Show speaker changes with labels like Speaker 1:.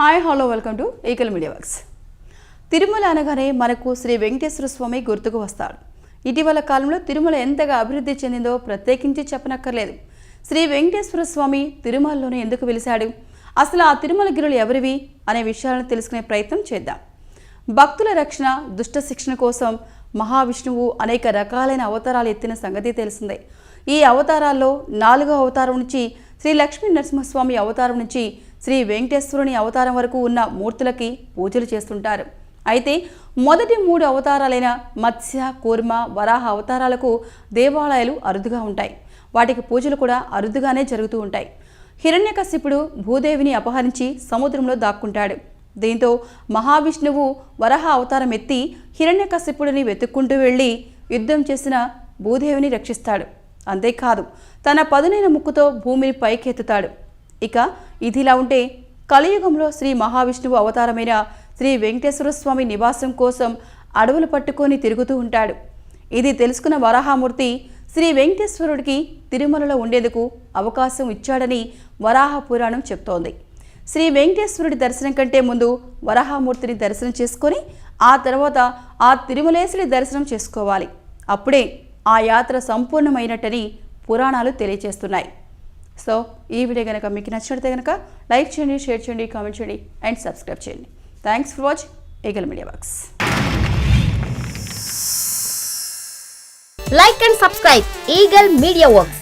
Speaker 1: Hi hello welcome to eagle media works. Tirumala అనగానే మనకు శ్రీ వెంకటేశ్వర స్వామి గుర్తుకు వస్తాడు. ఇటీవల కాలంలో తిరుమల ఎంతగా అభివృద్ధి చెందిందో ప్రత్యేకించి చెప్పనక్కర్లేదు. శ్రీ వెంకటేశ్వర స్వామి తిరుమలలోనే ఎందుకు వెలిశాడు, అసలు ఆ తిరుమల గిరులు ఎవరివి అనే విషయాలను తెలుసుకునే ప్రయత్నం చేద్దాం. భక్తుల రక్షణ, దుష్ట శిక్షణ కోసం మహావిష్ణువు అనేక రకాలైన అవతారాలు ఎత్తిన సంగతి తెలిసిందే. ఈ అవతారాల్లో 4వ అవతారం నుంచి శ్రీ లక్ష్మీ నరసింహస్వామి అవతారం నుంచి శ్రీ వెంకటేశ్వరుని అవతారం వరకు ఉన్న మూర్తులకి పూజలు చేస్తుంటారు. అయితే మొదటి 3 అవతారాలైన మత్స్య, కూర్మ, వరాహ అవతారాలకు దేవాలయాలు అరుదుగా ఉంటాయి. వాటికి పూజలు కూడా అరుదుగానే జరుగుతూ ఉంటాయి. హిరణ్యకశిపుడు భూదేవిని అపహరించి సముద్రంలో దాక్కుంటాడు. దీంతో మహావిష్ణువు వరాహ అవతారం ఎత్తి హిరణ్యకశిపుడిని వెతుక్కుంటూ వెళ్ళి యుద్ధం చేసిన భూదేవిని రక్షిస్తాడు. అంతేకాదు తన పదునైన ముక్కుతో భూమిని పైకెత్తుతాడు. ఇక ఇదిలా ఉంటే కలియుగంలో శ్రీ మహావిష్ణువు అవతారమైన శ్రీ వెంకటేశ్వర స్వామి నివాసం కోసం అడవులు పట్టుకొని తిరుగుతూ ఉంటాడు. ఇది తెలుసుకున్న వరాహమూర్తి శ్రీ వెంకటేశ్వరుడికి తిరుమలలో ఉండేందుకు అవకాశం ఇచ్చాడని వరాహ పురాణం చెప్తోంది. శ్రీ వెంకటేశ్వరుడి దర్శనం కంటే ముందు వరాహమూర్తిని దర్శనం చేసుకొని ఆ తర్వాత ఆ తిరుమలేశుడి దర్శనం చేసుకోవాలి. అప్పుడే ఆ యాత్ర సంపూర్ణమైనట్టని పురాణాలు తెలియజేస్తున్నాయి. సో ఈ వీడియో కనుక మీకు నచ్చినట్లయితే కనుక లైక్ చేయండి, షేర్ చేయండి, కామెంట్ చేయండి అండ్ సబ్స్క్రైబ్ చేయండి. Thanks for watching eagle media works.
Speaker 2: Like and subscribe Eagle Media Works.